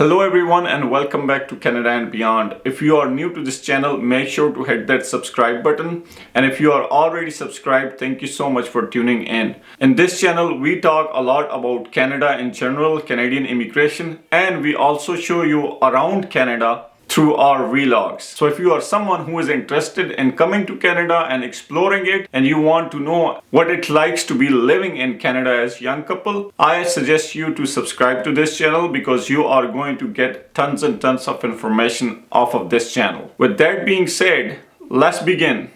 Hello everyone and welcome back to Canada and Beyond. If you are new to this channel, make sure to hit that subscribe button. And if you are already subscribed, thank you so much for tuning in. In this channel, we talk a lot about Canada in general, Canadian immigration, and we also show you around Canada through our vlogs. So if you are someone who is interested in coming to Canada and exploring it, and you want to know what it likes to be living in Canada as a young couple, I suggest you to subscribe to this channel because you are going to get tons and tons of information off of this channel. With that being said, let's begin.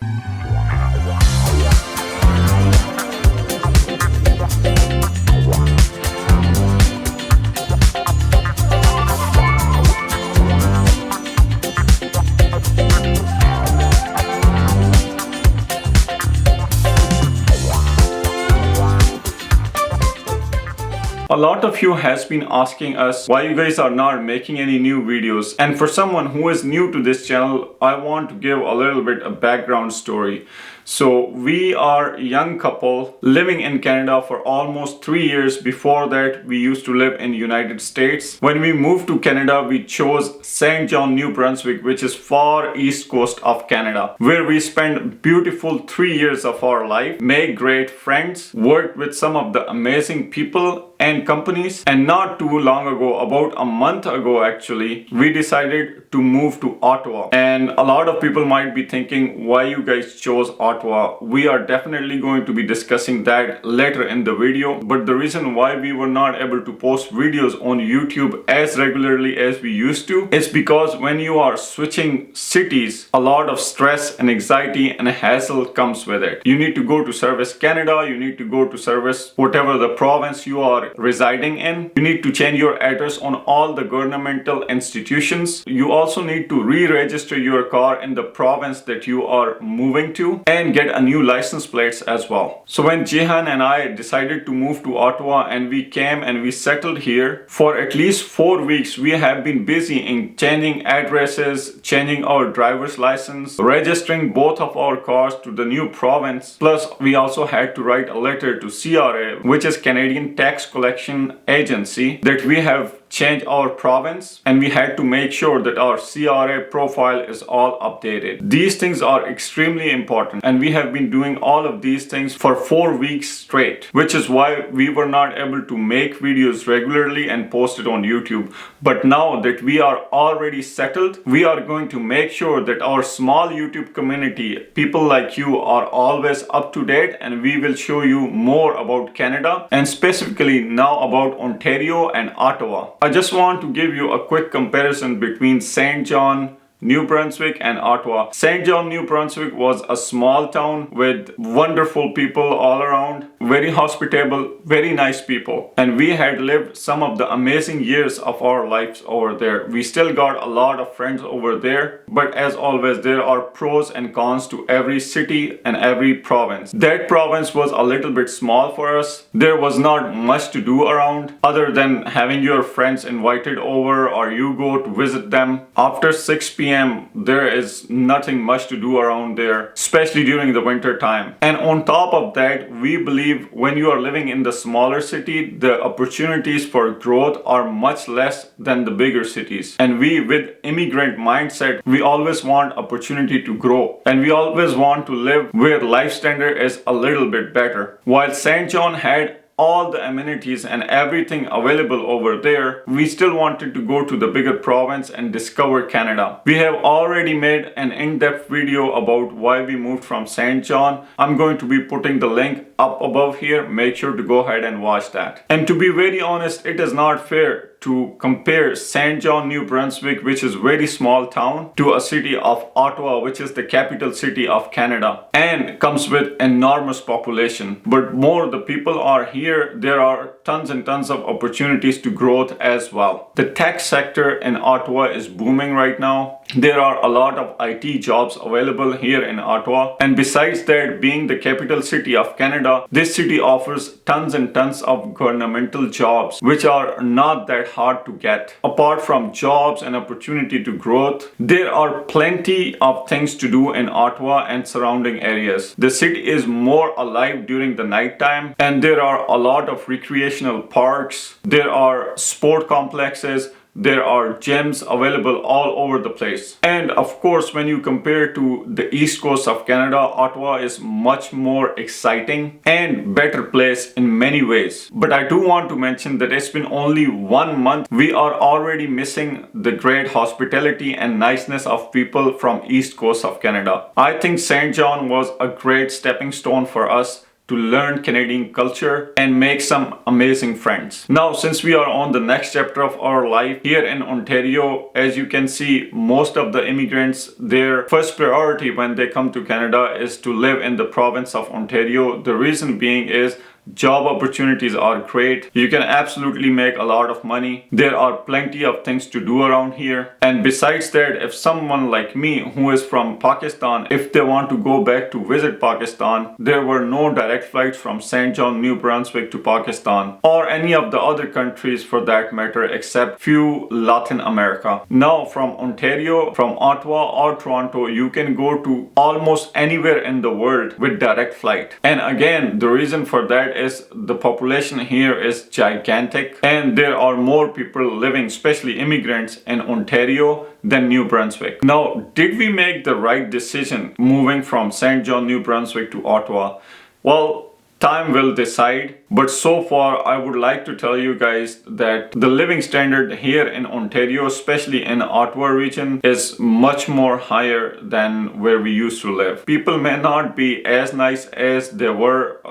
A lot of you has been asking us why you guys are not making any new videos, and for someone who is new to this channel, I want to give a little bit of background story. So we are a young couple living in Canada for almost 3 years. Before that, we used to live in United States. When we moved to Canada, we chose Saint John, New Brunswick, which is far east coast of Canada, where we spent beautiful 3 years of our life, made great friends, worked with some of the amazing people and companies. And not too long ago, about a month ago actually, we decided to move to Ottawa. And a lot of people might be thinking why you guys chose Ottawa. We are definitely going to be discussing that later in the video, but the reason why we were not able to post videos on YouTube as regularly as we used to is because when you are switching cities, a lot of stress and anxiety and hassle comes with it. You need to go to service Canada, you need to go to service whatever the province you are residing in. You need to change your address on all the governmental institutions. You also need to re-register your car in the province that you are moving to and get a new license plates as well. So when Jihen and I decided to move to Ottawa and we came and we settled here, for at least 4 weeks we have been busy in changing addresses, changing our driver's license, registering both of our cars to the new province. Plus we also had to write a letter to CRA, which is Canadian Tax Collection Agency, that we have change our province, and we had to make sure that our CRA profile is all updated. These things are extremely important, and we have been doing all of these things for 4 weeks straight, which is why we were not able to make videos regularly and post it on YouTube. But now that we are already settled, we are going to make sure that our small YouTube community, people like you, are always up to date, and we will show you more about Canada and specifically now about Ontario and Ottawa. I just want to give you a quick comparison between Saint John, New Brunswick and Ottawa. Saint John, New Brunswick was a small town with wonderful people all around, very hospitable, very nice people. And we had lived some of the amazing years of our lives over there. We still got a lot of friends over there, but as always, there are pros and cons to every city and every province. That province was a little bit small for us. There was not much to do around other than having your friends invited over or you go to visit them. After 6 p.m. there is nothing much to do around there, especially during the winter time. And on top of that, we believe when you are living in the smaller city, the opportunities for growth are much less than the bigger cities. And we, with immigrant mindset, we always want opportunity to grow, and we always want to live where life standard is a little bit better. While Saint John had all the amenities and everything available over there, we still wanted to go to the bigger province and discover Canada. We have already made an in-depth video about why we moved from Saint John. I'm going to be putting the link up above here. Make sure to go ahead and watch that. And to be very honest, it is not fair to compare Saint John, New Brunswick, which is a very small town, to a city of Ottawa, which is the capital city of Canada and comes with enormous population. But more the people are here, there are tons and tons of opportunities to growth as well. The tech sector in Ottawa is booming right now. There are a lot of IT jobs available here in Ottawa. And besides that, being the capital city of Canada, this city offers tons and tons of governmental jobs, which are not that hard to get. Apart from jobs and opportunity to growth, there are plenty of things to do in Ottawa and surrounding areas. The city is more alive during the night time, and there are a lot of recreational parks. There are sport complexes, There are gyms available all over the place. And of course, when you compare to the east coast of Canada, Ottawa is much more exciting and better place in many ways. But I do want to mention that it's been only 1 month. We are already missing the great hospitality and niceness of people from east coast of Canada. I think St. John was a great stepping stone for us to learn Canadian culture and make some amazing friends. Now, since we are on the next chapter of our life here in Ontario, as you can see, most of the immigrants, their first priority when they come to Canada is to live in the province of Ontario. The reason being is job opportunities are great. You can absolutely make a lot of money. There are plenty of things to do around here. And besides that, if someone like me who is from Pakistan, if they want to go back to visit Pakistan, there were no direct flights from St. John, New Brunswick to Pakistan or any of the other countries for that matter except few Latin America. Now from Ontario, from Ottawa or Toronto, you can go to almost anywhere in the world with direct flight. And again, the reason for that is the population here is gigantic and there are more people living, especially immigrants, in Ontario than New Brunswick. Now, did we make the right decision moving from St. John, New Brunswick to Ottawa? Well, time will decide, but so far I would like to tell you guys that the living standard here in Ontario, especially in Ottawa region, is much more higher than where we used to live. People may not be as nice as they were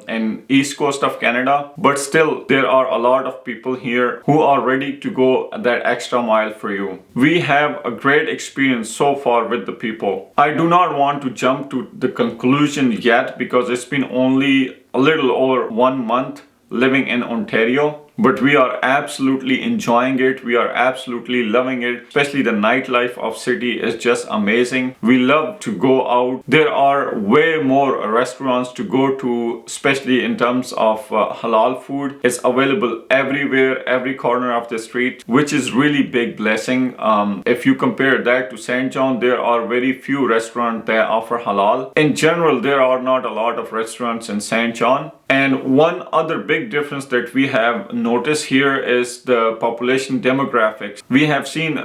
in east coast of Canada, but still there are a lot of people here who are ready to go that extra mile for you. We have a great experience so far with the people. I do not want to jump to the conclusion yet because it's been only a little over 1 month living in Ontario, but we are absolutely enjoying it. We are absolutely loving it. Especially the nightlife of city is just amazing. We love to go out. There are way more restaurants to go to, especially in terms of halal food. It's available everywhere, every corner of the street, which is really big blessing. If you compare that to St. John, there are very few restaurants that offer halal. In general, there are not a lot of restaurants in St. John. And one other big difference that we have noticed here is the population demographics. We have seen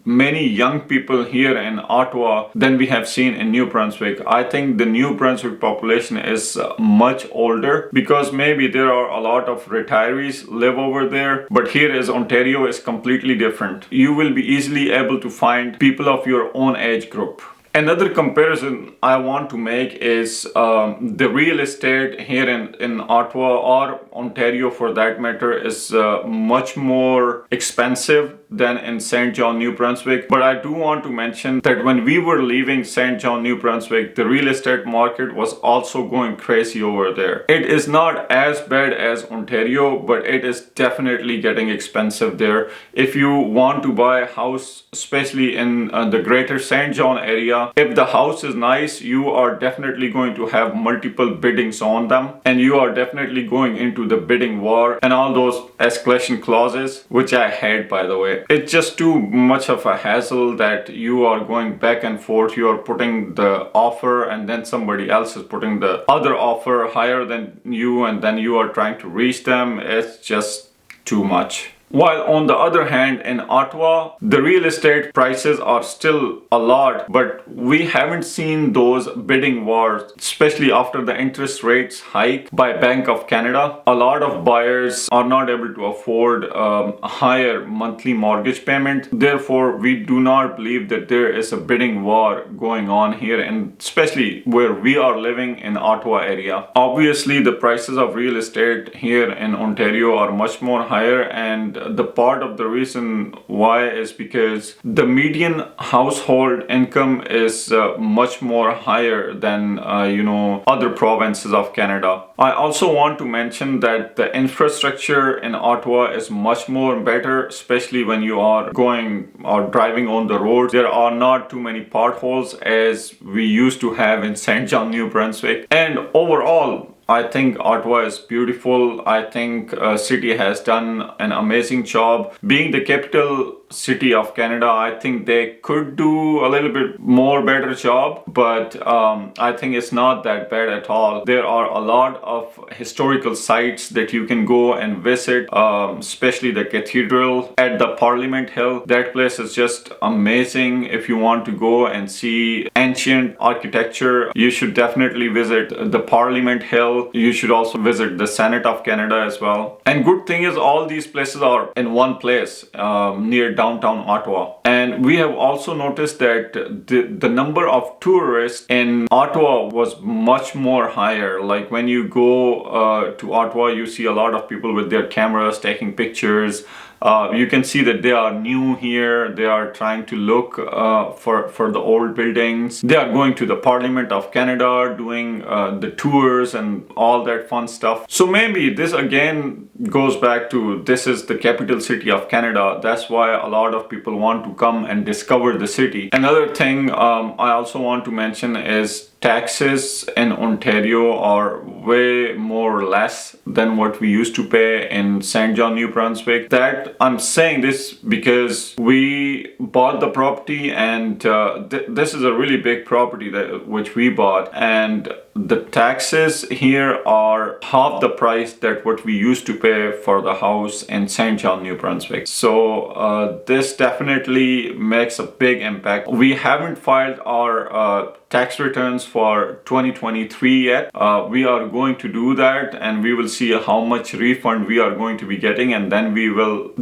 many young people here in Ottawa than we have seen in New Brunswick. I think the New Brunswick population is much older because maybe there are a lot of retirees live over there. But here is Ontario is completely different. You will be easily able to find people of your own age group. Another comparison I want to make is the real estate here in Ottawa or Ontario for that matter is much more expensive than in St. John, New Brunswick. But I do want to mention that when we were leaving St. John, New Brunswick, the real estate market was also going crazy over there. It is not as bad as Ontario, but it is definitely getting expensive there. If you want to buy a house, especially in the greater St. John area, if the house is nice, you are definitely going to have multiple biddings on them, and you are definitely going into the bidding war and all those escalation clauses, which I hate, by the way. It's just too much of a hassle that you are going back and forth. You are putting the offer and then somebody else is putting the other offer higher than you, and then you are trying to reach them. It's just too much. While on the other hand, in Ottawa, the real estate prices are still a lot, but we haven't seen those bidding wars, especially after the interest rates hike by Bank of Canada. A lot of buyers are not able to afford a higher monthly mortgage payment. Therefore, we do not believe that there is a bidding war going on here, and especially where we are living in Ottawa area. Obviously, the prices of real estate here in Ontario are much more higher, and the part of the reason why is because the median household income is much more higher than other provinces of Canada. I also want to mention that the infrastructure in Ottawa is much more better, especially when you are going or driving on the road. There are not too many potholes as we used to have in St. John, New Brunswick. And overall, I think Ottawa is beautiful. I think city has done an amazing job. Being the capital city of Canada, I think they could do a little bit more better job, but I think it's not that bad at all. There are a lot of historical sites that you can go and visit, especially the cathedral at the Parliament Hill. That place is just amazing. If you want to go and see ancient architecture, you should definitely visit the Parliament Hill. You should also visit the Senate of Canada as well. And good thing is all these places are in one place, near downtown Ottawa. And we have also noticed that the number of tourists in Ottawa was much more higher. Like when you go to Ottawa, you see a lot of people with their cameras taking pictures. You can see that they are new here. They are trying to look for the old buildings. They are going to the Parliament of Canada, doing the tours and all that fun stuff. So maybe this again goes back to this is the capital city of Canada. That's why a lot of people want to come and discover the city. Another thing I also want to mention is taxes in Ontario are way more or less than what we used to pay in St. John, New Brunswick. That I'm saying this because we bought the property, and this is a really big property which we bought, and the taxes here are half the price that what we used to pay for the house in St. John, New Brunswick. So this definitely makes a big impact. We haven't filed our tax returns for 2023 yet. We are going to do that, and we will see how much refund we are going to be getting, and then we will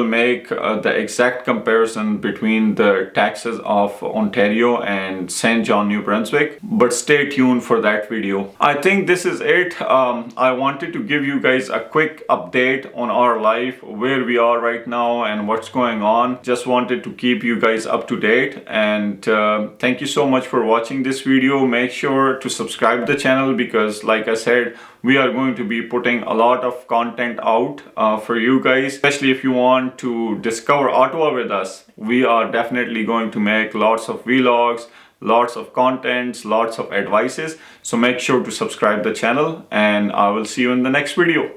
make the exact comparison between the taxes of Ontario and St. John, New Brunswick. But stay tuned for that video. I think this is it. I wanted to give you guys a quick update on our life, where we are right now and what's going on. Just wanted to keep you guys up to date, and thank you so much for watching this video. Make sure to subscribe the channel, because like I said, we are going to be putting a lot of content out for you guys, especially if you want to discover Ottawa with us. We are definitely going to make lots of vlogs, lots of contents, lots of advices. So make sure to subscribe the channel, and I will see you in the next video.